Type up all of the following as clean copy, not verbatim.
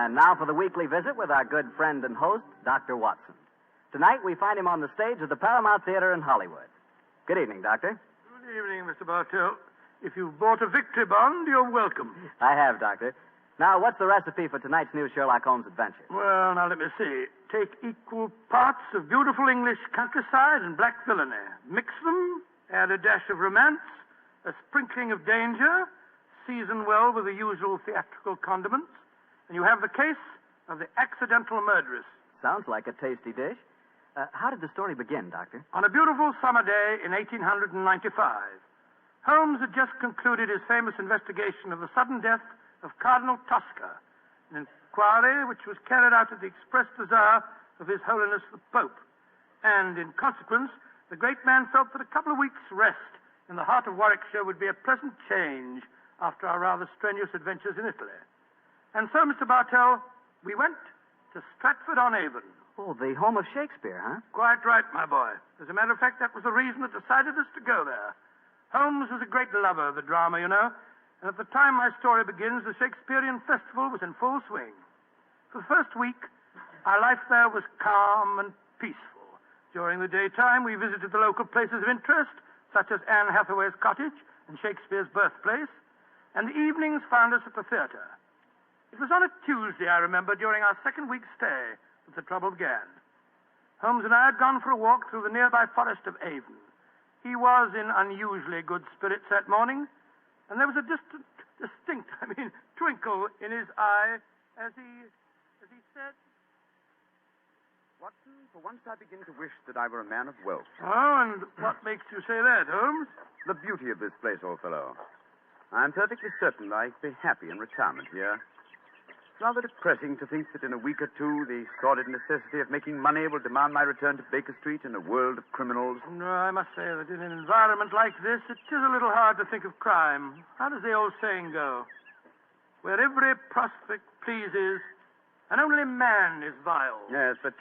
And now for the weekly visit with our good friend and host, Dr. Watson. Tonight we find him on the stage of the Paramount Theater in Hollywood. Good evening, Doctor. Good evening, Mr. Bartell. If you've bought a victory bond, you're welcome. I have, Doctor. Now, what's the recipe for tonight's new Sherlock Holmes adventure? Well, now let me see. Take equal parts of beautiful English countryside and black villainy. Mix them, add a dash of romance, a sprinkling of danger, season well with the usual theatrical condiments, and you have the case of the accidental murderess. Sounds like a tasty dish. How did the story begin, Doctor? On a beautiful summer day in 1895, Holmes had just concluded his famous investigation of the sudden death of Cardinal Tosca, an inquiry which was carried out at the express desire of His Holiness the Pope. And in consequence, the great man felt that a couple of weeks' rest in the heart of Warwickshire would be a pleasant change after our rather strenuous adventures in Italy. And so, Mr. Bartell, we went to Stratford-on-Avon. Oh, the home of Shakespeare, huh? Quite right, my boy. As a matter of fact, that was the reason that decided us to go there. Holmes was a great lover of the drama, you know, and at the time my story begins, the Shakespearean festival was in full swing. For the first week, our life there was calm and peaceful. During the daytime, we visited the local places of interest, such as Anne Hathaway's cottage and Shakespeare's birthplace, and the evenings found us at the theater. It was on a Tuesday, I remember, during our second week's stay, that the trouble began. Holmes and I had gone for a walk through the nearby forest of Avon. He was in unusually good spirits that morning, and there was a distinct twinkle in his eye as he said, Watson, for once I begin to wish that I were a man of wealth. Oh, and what makes you say that, Holmes? The beauty of this place, old fellow. I'm perfectly certain that I'd be happy in retirement here. It's rather depressing to think that in a week or two the sordid necessity of making money will demand my return to Baker Street in a world of criminals. No, I must say that in an environment like this, it is a little hard to think of crime. How does the old saying go? Where every prospect pleases, and only man is vile. Yes, but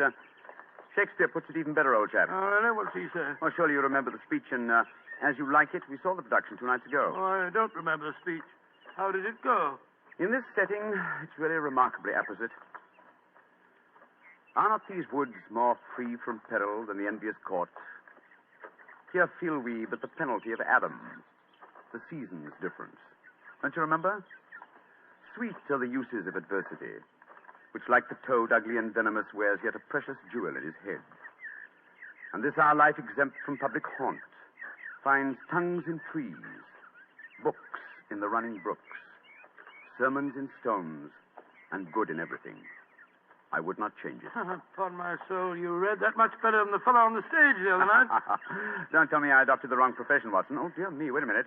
Shakespeare puts it even better, old chap. Oh, really? What's he say? Well, surely you remember the speech in As You Like It. We saw the production 2 nights ago. Oh, I don't remember the speech. How did it go? In this setting, it's really remarkably apposite. Are not these woods more free from peril than the envious court? Here feel we but the penalty of Adam, the season's difference. Don't you remember? Sweet are the uses of adversity, which like the toad, ugly and venomous, wears yet a precious jewel in his head. And this our life exempt from public haunt finds tongues in trees, books in the running brooks, sermons in stones, and good in everything. I would not change it. Upon my soul, you read that much better than the fellow on the stage the other night. Don't tell me I adopted the wrong profession, Watson. Oh, dear me, wait a minute.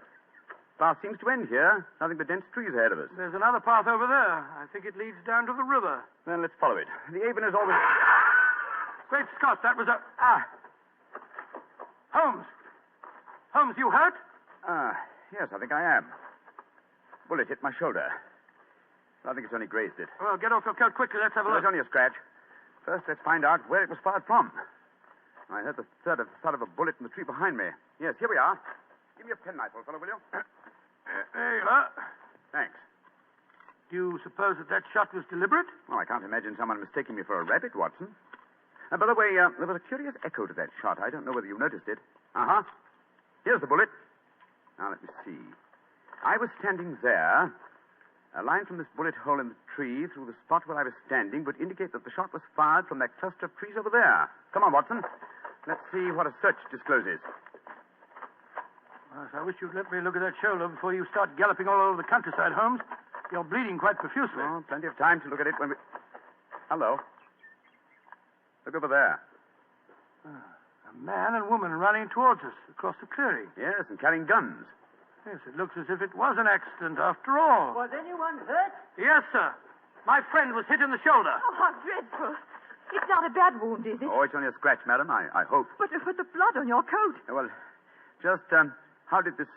Path seems to end here. Nothing but dense trees ahead of us. There's another path over there. I think it leads down to the river. Then let's follow it. The Avon is always... Great Scott, that was a... Holmes. Holmes, you hurt? Yes, I think I am. Bullet hit my shoulder. I think it's only grazed it. Well, get off your coat quickly. Let's have a No, look. it's only a scratch. First, let's find out where it was fired from. I heard the thud of a bullet in the tree behind me. Yes, here we are. Give me a penknife, old fellow, will you? There you are. Thanks. Do you suppose that shot was deliberate? Oh, I can't imagine someone mistaking me for a rabbit, Watson. By the way, there was a curious echo to that shot. I don't know whether you noticed it. Uh-huh. Here's the bullet. Now, let me see. I was standing there. A line from this bullet hole in the tree through the spot where I was standing would indicate that the shot was fired from that cluster of trees over there. Come on, Watson. Let's see what a search discloses. Yes, I wish you'd let me look at that shoulder before you start galloping all over the countryside, Holmes. You're bleeding quite profusely. Oh, plenty of time to look at it when we... Hello. Look over there. A man and woman running towards us across the clearing. Yes, and carrying guns. Yes, it looks as if it was an accident after all. Was anyone hurt? Yes, sir. My friend was hit in the shoulder. Oh, how dreadful. It's not a bad wound, is it? Oh, it's only a scratch, madam, I hope. But the blood on your coat. Well, just, how did this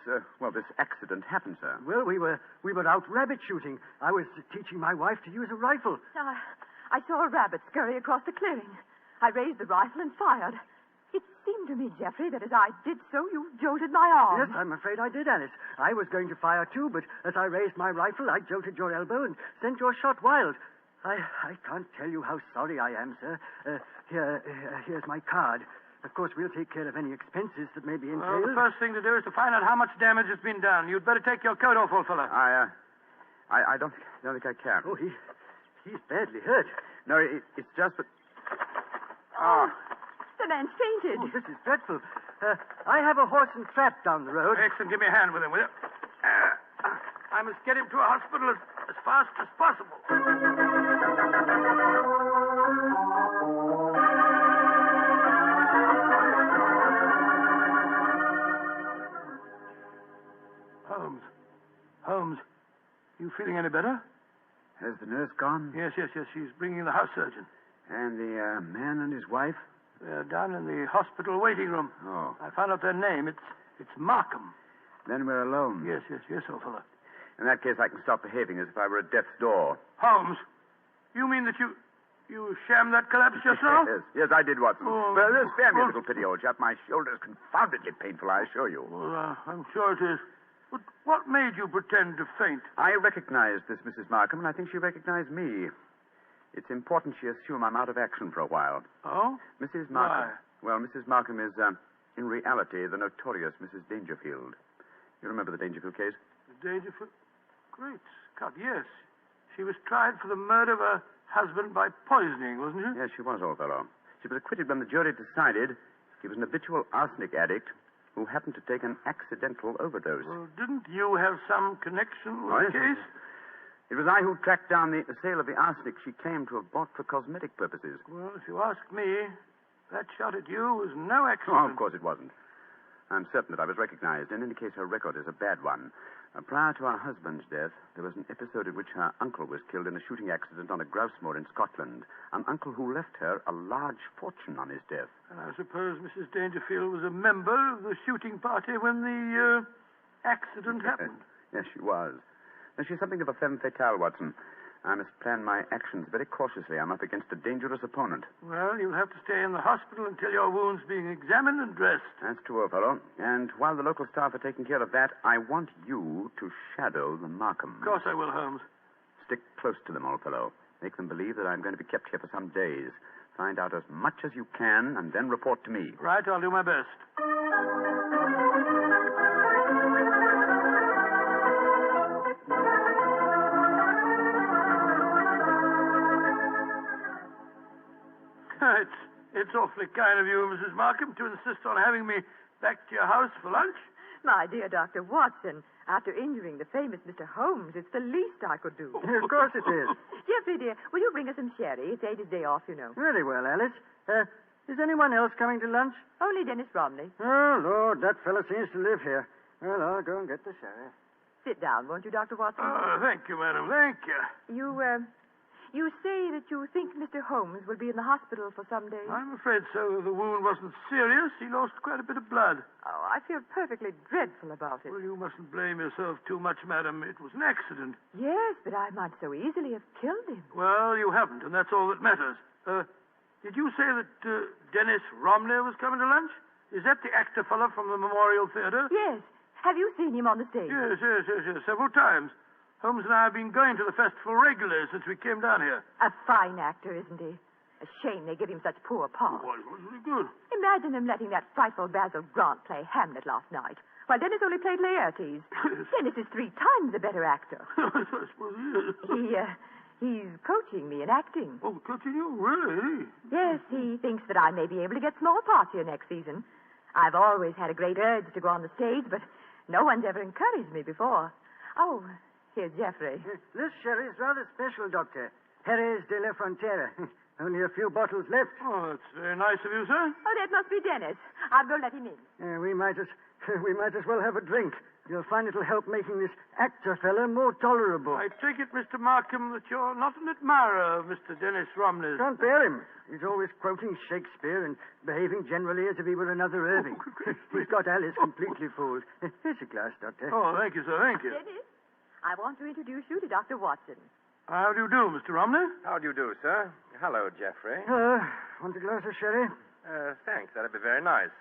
accident happen, sir? Well, we were out rabbit shooting. I was teaching my wife to use a rifle. I saw a rabbit scurry across the clearing. I raised the rifle and fired. It seemed to me, Geoffrey, that as I did so, you jolted my arm. Yes, I'm afraid I did, Alice. I was going to fire too, but as I raised my rifle, I jolted your elbow and sent your shot wild. I can't tell you how sorry I am, sir. Here's my card. Of course, we'll take care of any expenses that may be Well, entailed. the first thing to do is to find out how much damage has been done. You'd better take your coat off, old fellow. I don't think I can. Oh, he's badly hurt. No, it's just that... The man's fainted. Oh, this is dreadful. I have a horse and trap down the road. Excellent. Give me a hand with him, will you? I must get him to a hospital as fast as possible. Holmes, you feeling any better? Has the nurse gone? Yes. She's bringing the house surgeon. And the man and his wife? They're down in the hospital waiting room. Oh. I found out their name. It's Markham. Then we're alone. Yes, old fellow. In that case, I can stop behaving as if I were at death's door. Holmes, you mean that you shammed that collapse just now? Yes, I did, Watson. Oh, well, spare me a oh. little pity, old chap. My shoulder is confoundedly painful, I assure you. Well, I'm sure it is. But what made you pretend to faint? I recognized this Mrs. Markham, and I think she recognized me. It's important she assume I'm out of action for a while. Oh? Mrs. Markham. Why? Well, Mrs. Markham is, in reality, the notorious Mrs. Dangerfield. You remember the Dangerfield case? The Dangerfield? Great Scott, yes. She was tried for the murder of her husband by poisoning, wasn't she? Yes, she was, old fellow. She was acquitted when the jury decided he was an habitual arsenic addict who happened to take an accidental overdose. Well, didn't you have some connection with Oh, the yes, case? It was I who tracked down the sale of the arsenic she claimed to have bought for cosmetic purposes. Well, if you ask me, that shot at you was no accident. Oh, of course it wasn't. I'm certain that I was recognized. In any case, her record is a bad one. Prior to her husband's death, there was an episode in which her uncle was killed in a shooting accident on a grouse moor in Scotland. An uncle who left her a large fortune on his death. And I suppose Mrs. Dangerfield was a member of the shooting party when the accident happened. Yes, she was. Now, she's something of a femme fatale, Watson. I must plan my actions very cautiously. I'm up against a dangerous opponent. Well, you'll have to stay in the hospital until your wound's being examined and dressed. That's true, old fellow. And while the local staff are taking care of that, I want you to shadow the Markhams. Of course I will, Holmes. Stick close to them, old fellow. Make them believe that I'm going to be kept here for some days. Find out as much as you can, and then report to me. Right, I'll do my best. It's awfully kind of you, Mrs. Markham, to insist on having me back to your house for lunch. My dear Dr. Watson, after injuring the famous Mr. Holmes, it's the least I could do. Of course it is. Jeffrey, dear, will you bring us some sherry? It's Ada's day off, you know. Very well, Alice. Is anyone else coming to lunch? Only Dennis Romney. Oh, Lord, that fellow seems to live here. Well, I'll go and get the sheriff. Sit down, won't you, Dr. Watson? Thank you, madam. Thank you. You say that you think Mr. Holmes will be in the hospital for some days? I'm afraid so. The wound wasn't serious. He lost quite a bit of blood. Oh, I feel perfectly dreadful about it. Well, you mustn't blame yourself too much, madam. It was an accident. Yes, but I might so easily have killed him. Well, you haven't, and that's all that matters. Did you say that Dennis Romney was coming to lunch? Is that the actor fellow from the Memorial Theater? Yes. Have you seen him on the stage? Yes, several times. Holmes and I have been going to the festival regularly since we came down here. A fine actor, isn't he? A shame they give him such poor parts. Well, it was really good. Imagine him letting that frightful Basil Grant play Hamlet last night, while Dennis only played Laertes. Dennis is 3 times a better actor. I suppose he is. He's coaching me in acting. Oh, coaching you? Really? Yes, he thinks that I may be able to get small parts here next season. I've always had a great urge to go on the stage, but no one's ever encouraged me before. Oh, here's Jeffrey. This sherry is rather special, Doctor. Jerez de la Frontera. Only a few bottles left. Oh, that's very nice of you, sir. Oh, that must be Dennis. I'll go let him in. We might as well have a drink. You'll find it'll help making this actor fella more tolerable. I take it, Mr. Markham, that you're not an admirer of Mr. Dennis Romney. Can't bear him. He's always quoting Shakespeare and behaving generally as if he were another Irving. He's got Alice completely fooled. Here's a glass, Doctor. Oh, thank you, sir. Thank you. Dennis, I want to introduce you to Dr. Watson. How do you do, Mr. Romney? How do you do, sir? Hello, Jeffrey. Want a glass of sherry? Thanks. That'd be very nice.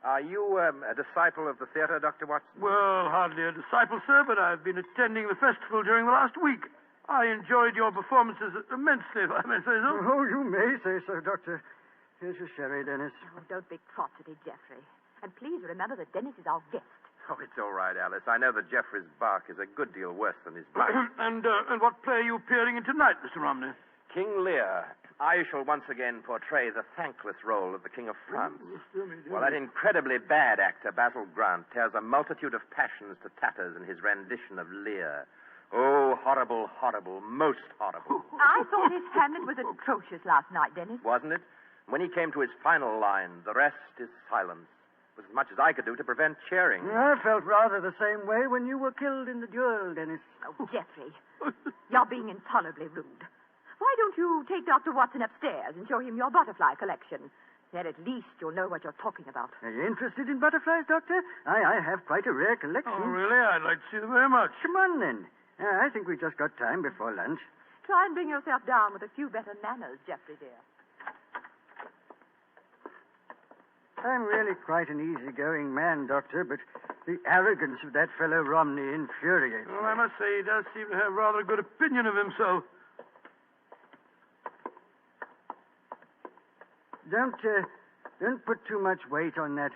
Are you a disciple of the theater, Dr. Watson? Well, hardly a disciple, sir, but I've been attending the festival during the last week. I enjoyed your performances immensely, if I may say so. Oh, you may say so, Doctor. Here's your sherry, Dennis. Oh, don't be cross-eyed, Geoffrey. And please remember that Dennis is our guest. Oh, it's all right, Alice. I know that Geoffrey's bark is a good deal worse than his bite. And what play are you appearing in tonight, Mr. Romney? King Lear. I shall once again portray the thankless role of the King of France. Well, that incredibly bad actor, Basil Grant, tears a multitude of passions to tatters in his rendition of Lear. Oh, horrible, horrible, most horrible. I thought his Hamlet was atrocious last night, Dennis. Wasn't it? When he came to his final line, the rest is silence, was as much as I could do to prevent cheering. I felt rather the same way when you were killed in the duel, Dennis. Oh, Geoffrey, you're being intolerably rude. Why don't you take Dr. Watson upstairs and show him your butterfly collection? Then at least you'll know what you're talking about. Are you interested in butterflies, Doctor? I have quite a rare collection. Oh, really? I'd like to see them very much. Come on, then. I think we've just got time before lunch. Try and bring yourself down with a few better manners, Geoffrey, dear. I'm really quite an easygoing man, Doctor, but the arrogance of that fellow Romney infuriates Well, me. I must say he does seem to have rather a good opinion of himself. Don't put too much weight on that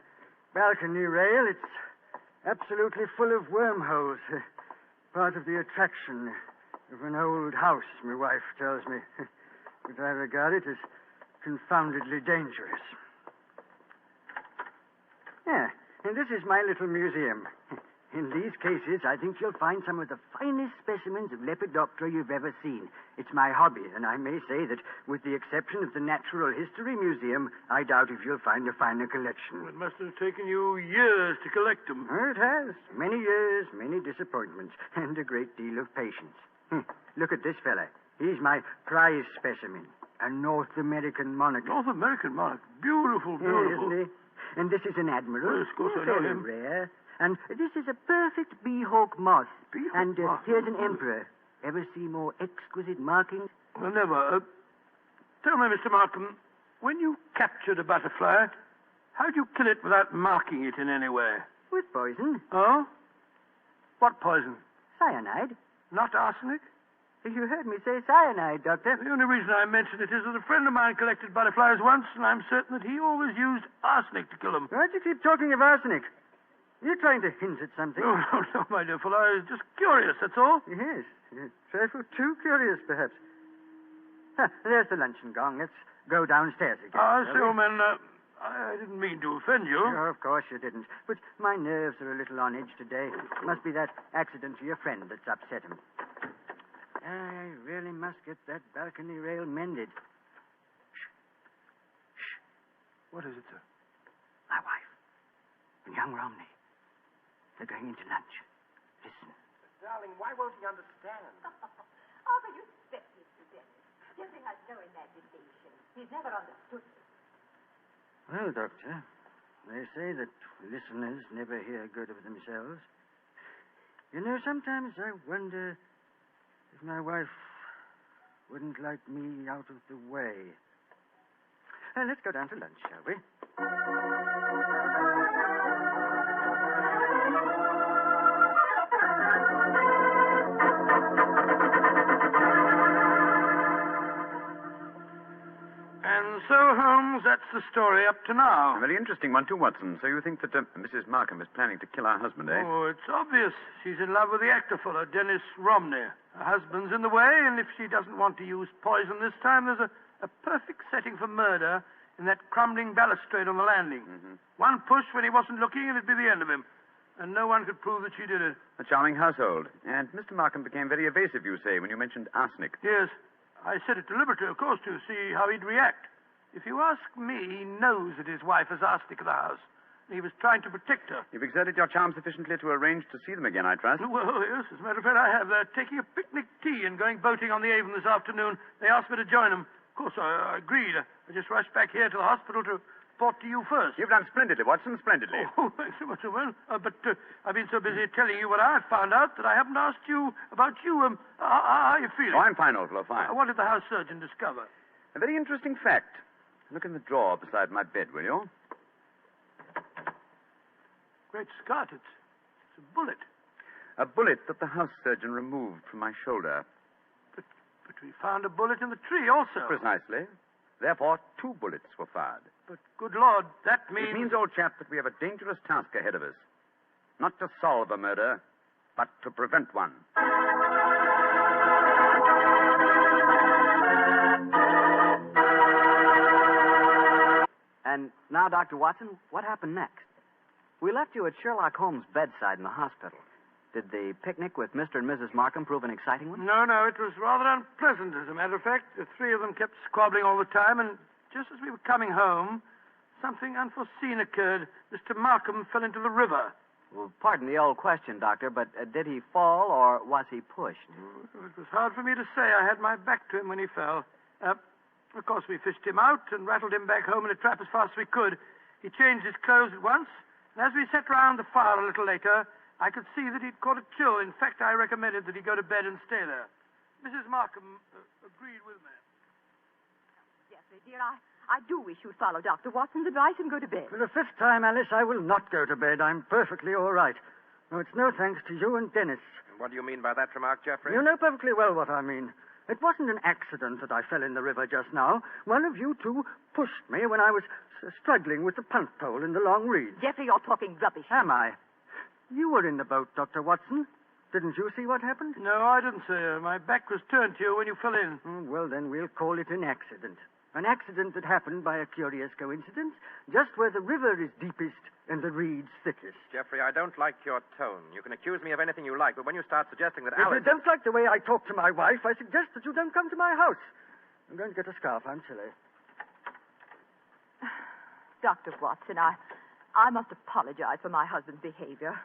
balcony rail. It's absolutely full of wormholes. Part of the attraction of an old house, my wife tells me. But I regard it as confoundedly dangerous. Yeah, and this is my little museum. In these cases, I think you'll find some of the finest specimens of Lepidoptera you've ever seen. It's my hobby, and I may say that, with the exception of the Natural History Museum, I doubt if you'll find a finer collection. It must have taken you years to collect them. It has. Many years, many disappointments, and a great deal of patience. Look at this fella. He's my prize specimen, a North American monarch. North American monarch. Beautiful, beautiful. Isn't he? And this is an admiral. Yes, of course I know Very him. rare. And this is a perfect bee-hawk moth. Bee-hawk And moth. here's an emperor. Ever see more exquisite markings? Well, never. Tell me, Mr. Markham, when you captured a butterfly, how'd you kill it without marking it in any way? With poison. Oh? What poison? Cyanide. Not arsenic? You heard me say cyanide, Doctor. The only reason I mention it is that a friend of mine collected butterflies once, and I'm certain that he always used arsenic to kill them. Why'd you keep talking of arsenic? You're trying to hint at something. No, my dear fellow. I was just curious, that's all. Yes. A trifle too curious, perhaps. There's the luncheon gong. Let's go downstairs again. So, old man, I didn't mean to offend you. No, of course you didn't. But my nerves are a little on edge today. Must be that accident to your friend that's upset him. I really must get that balcony rail mended. Shh. What is it, sir? My wife and young Romney. They're going into lunch. Listen. Darling, why won't he understand? Oh, but you expect Mr. Dennis. Geoffrey has no imagination. He's never understood me. Well, Doctor, they say that listeners never hear good of themselves. You know, sometimes I wonder if my wife wouldn't like me out of the way. Let's go down to lunch, shall we? And so, Holmes, that's the story up to now. A very interesting one, too, Watson. So you think that Mrs. Markham is planning to kill our husband, eh? Oh, it's obvious. She's in love with the actor fellow, Dennis Romney. Her husband's in the way, and if she doesn't want to use poison this time, there's a perfect setting for murder in that crumbling balustrade on the landing. Mm-hmm. One push when he wasn't looking, and it'd be the end of him. And no one could prove that she did it. A charming household. And Mr. Markham became very evasive, you say, when you mentioned arsenic. Yes, I said it deliberately, of course, to see how he'd react. If you ask me, he knows that his wife has arsenic at the house. He was trying to protect her. You've exerted your charm sufficiently to arrange to see them again, I trust. Well, yes, as a matter of fact, I have. They're taking a picnic tea and going boating on the Avon this afternoon. They asked me to join them. Of course, I agreed. I just rushed back here to the hospital to report to you first. You've done splendidly, Watson, splendidly. Oh, thanks so much, Owen. But I've been so busy telling you what I've found out that I haven't asked you about you. How are you feeling? Oh, I'm fine, old fellow, fine. What did the house surgeon discover? A very interesting fact. Look in the drawer beside my bed, will you? Great Scott, it's a bullet. A bullet that the house surgeon removed from my shoulder. But we found a bullet in the tree also. Precisely. Therefore, 2 bullets were fired. But, good Lord, that means... It means, old chap, that we have a dangerous task ahead of us. Not to solve a murder, but to prevent one. And now, Dr. Watson, what happened next? We left you at Sherlock Holmes' bedside in the hospital. Did the picnic with Mr. and Mrs. Markham prove an exciting one? No, it was rather unpleasant, as a matter of fact. The 3 of them kept squabbling all the time, and just as we were coming home, something unforeseen occurred. Mr. Markham fell into the river. Well, pardon the old question, Doctor, but did he fall or was he pushed? It was hard for me to say. I had my back to him when he fell. Of course, we fished him out and rattled him back home in a trap as fast as we could. He changed his clothes at once, and as we sat round the fire a little later, I could see that he'd caught a chill. In fact, I recommended that he go to bed and stay there. Mrs. Markham agreed with me. Jeffrey, dear, I do wish you'd follow Dr. Watson's advice and go to bed. For the 5th time, Alice, I will not go to bed. I'm perfectly all right. No, it's no thanks to you and Dennis. What do you mean by that remark, Jeffrey? You know perfectly well what I mean. It wasn't an accident that I fell in the river just now. One of you 2 pushed me when I was struggling with the punt pole in the long reeds. Jeffrey, you're talking rubbish. Am I? You were in the boat, Dr. Watson. Didn't you see what happened? No, I didn't, sir. My back was turned to you when you fell in. Well, then we'll call it an accident. An accident that happened by a curious coincidence, just where the river is deepest and the reeds thickest. Jeffrey, I don't like your tone. You can accuse me of anything you like, but when you start suggesting that If Alice... you don't like the way I talk to my wife, I suggest that you don't come to my house. I'm going to get a scarf. I'm chilly. Dr. Watson, I must apologize for my husband's behavior.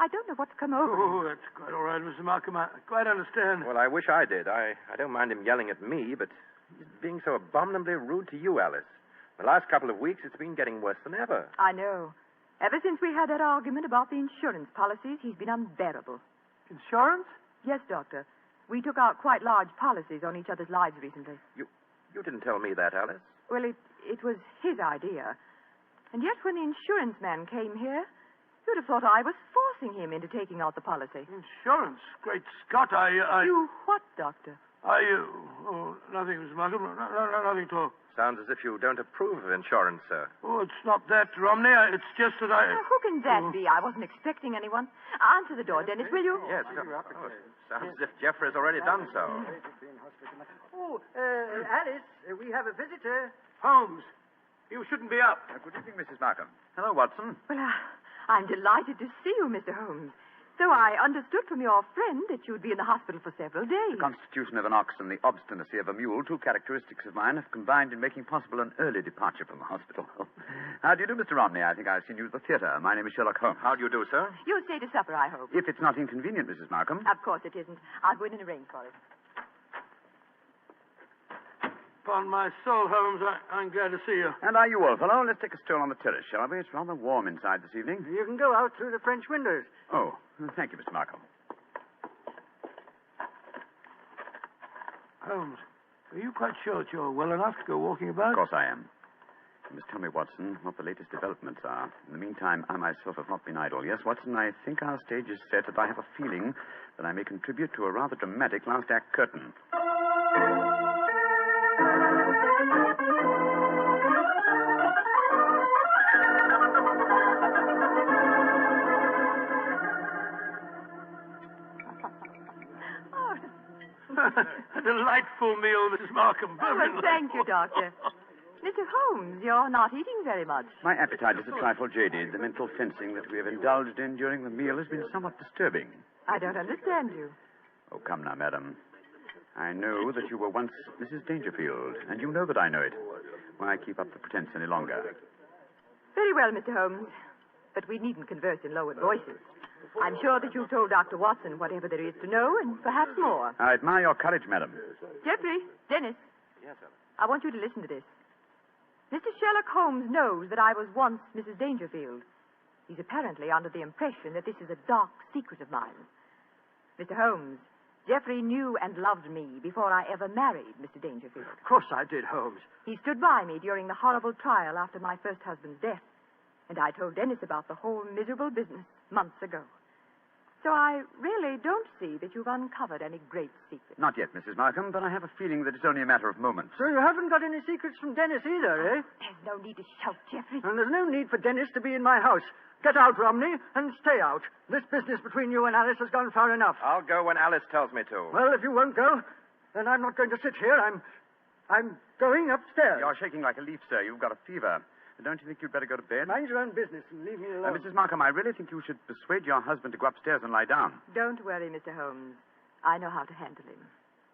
I don't know what's come over him. Oh, that's quite all right, Mr. Markham. I quite understand. Well, I wish I did. I don't mind him yelling at me, but he's being so abominably rude to you, Alice. The last couple of weeks, it's been getting worse than ever. I know. Ever since we had that argument about the insurance policies, he's been unbearable. Insurance? Yes, Doctor. We took out quite large policies on each other's lives recently. You didn't tell me that, Alice. Well, it was his idea. And yet when the insurance man came here, you'd have thought I was forcing him into taking out the policy. Insurance? Great Scott, You what, Doctor? Nothing, Mr. Markham. No, nothing at all. Sounds as if you don't approve of insurance, sir. Oh, it's not that, Romney. It's just that I... Who can that be? I wasn't expecting anyone. Answer the door, Dennis, will you? Yes. Sounds as if Jeffrey has already done so. Alice, we have a visitor. Holmes, you shouldn't be up. Good evening, Mrs. Markham. Hello, Watson. Well, I'm delighted to see you, Mr. Holmes. So I understood from your friend that you'd be in the hospital for several days. The constitution of an ox and the obstinacy of a mule, 2 characteristics of mine, have combined in making possible an early departure from the hospital. How do you do, Mr. Romney? I think I've seen you at the theater. My name is Sherlock Holmes. How do you do, sir? You'll stay to supper, I hope. If it's not inconvenient, Mrs. Markham. Of course it isn't. I'll go in and arrange for it. Upon my soul, Holmes, I'm glad to see you. And are you, old fellow? Let's take a stroll on the terrace, shall we? It's rather warm inside this evening. You can go out through the French windows. Oh, thank you, Mr. Markham. Holmes, are you quite sure that you're well enough to go walking about? Of course I am. You must tell me, Watson, what the latest developments are. In the meantime, I myself have not been idle. Yes, Watson, I think our stage is set, and I have a feeling that I may contribute to a rather dramatic last act curtain. A delightful meal, Mrs. Markham. Oh, well, thank you, Doctor. Mr. Holmes, you're not eating very much. My appetite is a trifle jaded. The mental fencing that we have indulged in during the meal has been somewhat disturbing. I don't understand you. Oh, come now, madam. I know that you were once Mrs. Dangerfield, and you know that I know it. Why keep up the pretense any longer? Very well, Mr. Holmes. But we needn't converse in lowered voices. I'm sure that you've told Dr. Watson whatever there is to know, and perhaps more. I admire your courage, madam. Jeffrey, Dennis. Yes, sir. I want you to listen to this. Mr. Sherlock Holmes knows that I was once Mrs. Dangerfield. He's apparently under the impression that this is a dark secret of mine. Mr. Holmes, Jeffrey knew and loved me before I ever married Mr. Dangerfield. Of course I did, Holmes. He stood by me during the horrible trial after my first husband's death, and I told Dennis about the whole miserable business months ago. So I really don't see that you've uncovered any great secret. Not yet, Mrs. Markham, but I have a feeling that it's only a matter of moments. So you haven't got any secrets from Dennis either, eh? There's no need to shout, Geoffrey. And there's no need for Dennis to be in my house. Get out, Romney, and stay out. This business between you and Alice has gone far enough. I'll go when Alice tells me to. Well, if you won't go, then I'm not going to sit here. I'm going upstairs. You're shaking like a leaf, sir. You've got a fever. Don't you think you'd better go to bed? Mind your own business and leave me alone. Mrs. Markham, I really think you should persuade your husband to go upstairs and lie down. Don't worry, Mr. Holmes. I know how to handle him.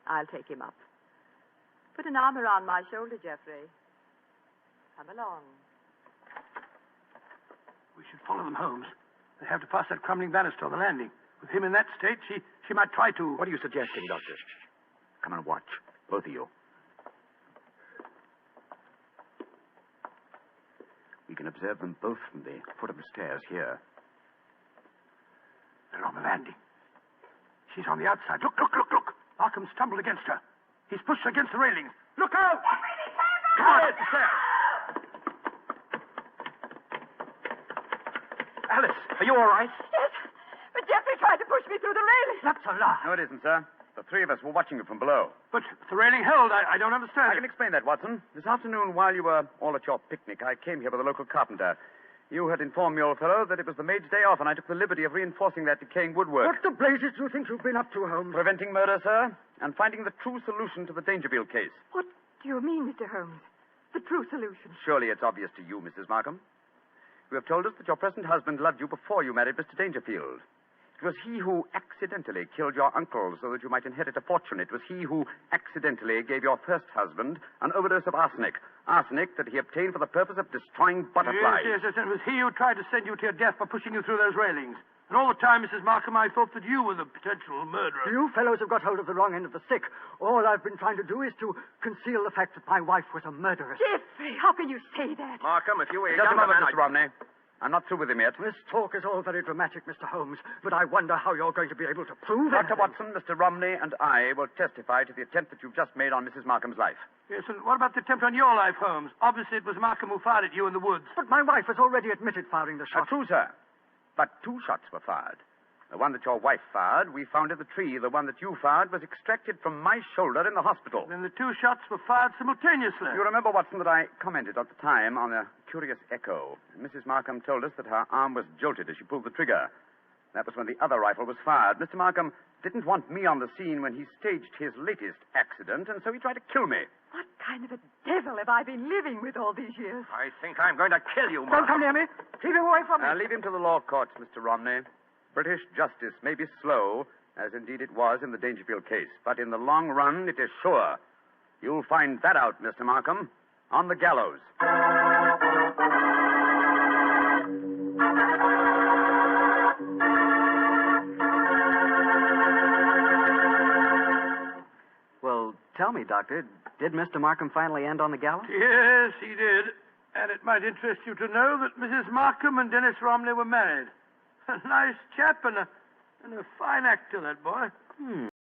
I'll take him up. Put an arm around my shoulder, Geoffrey. Come along. We should follow them, Holmes. They have to pass that crumbling banister on the landing. With him in that state, she might try to... What are you suggesting, Doctor? Come and watch, both of you. We can observe them both from the foot of the stairs here. They're on the landing. She's on the outside. Look. Markham stumbled against her. He's pushed her against the railings. Look out! Come on, it's the stairs. Alice, are you all right? Yes, but Geoffrey tried to push me through the railing. That's a lie. No, it isn't, sir. The three of us were watching you from below. But the railing held. I don't understand I can explain that, Watson. This afternoon, while you were all at your picnic, I came here with a local carpenter. You had informed me, old fellow, that it was the maid's day off, and I took the liberty of reinforcing that decaying woodwork. What the blazes do you think you've been up to, Holmes? Preventing murder, sir, and finding the true solution to the Dangerfield case. What do you mean, Mr. Holmes? The true solution. Surely it's obvious to you, Mrs. Markham. You have told us that your present husband loved you before you married Mr. Dangerfield. It was he who accidentally killed your uncle so that you might inherit a fortune. It was he who accidentally gave your first husband an overdose of arsenic. Arsenic that he obtained for the purpose of destroying butterflies. Yes. It was he who tried to send you to your death by pushing you through those railings. And all the time, Mrs. Markham, I thought that you were the potential murderer. You fellows have got hold of the wrong end of the stick. All I've been trying to do is to conceal the fact that my wife was a murderess. Geoffrey, how can you say that? Markham, if you were a Just a younger moment, man... Mr. Romney. I'm not through with him yet. This talk is all very dramatic, Mr. Holmes, but I wonder how you're going to be able to prove Dr. anything. Watson, Mr. Romney, and I will testify to the attempt that you've just made on Mrs. Markham's life. Yes, and what about the attempt on your life, Holmes? Obviously, it was Markham who fired at you in the woods. But my wife has already admitted firing the shot. True, sir. But 2 shots were fired. The one that your wife fired, we found in the tree. The one that you fired was extracted from my shoulder in the hospital. Then the 2 shots were fired simultaneously. You remember, Watson, that I commented at the time on a curious echo. Mrs. Markham told us that her arm was jolted as she pulled the trigger. That was when the other rifle was fired. Mr. Markham didn't want me on the scene when he staged his latest accident, and so he tried to kill me. What kind of a devil have I been living with all these years? I think I'm going to kill you, Markham. Don't come near me. Keep him away from me. Leave him to the law courts, Mr. Romney. British justice may be slow, as indeed it was in the Dangerfield case, but in the long run, it is sure. You'll find that out, Mr. Markham, on the gallows. Well, tell me, Doctor, did Mr. Markham finally end on the gallows? Yes, he did. And it might interest you to know that Mrs. Markham and Dennis Romney were married. A nice chap and a fine actor, that boy.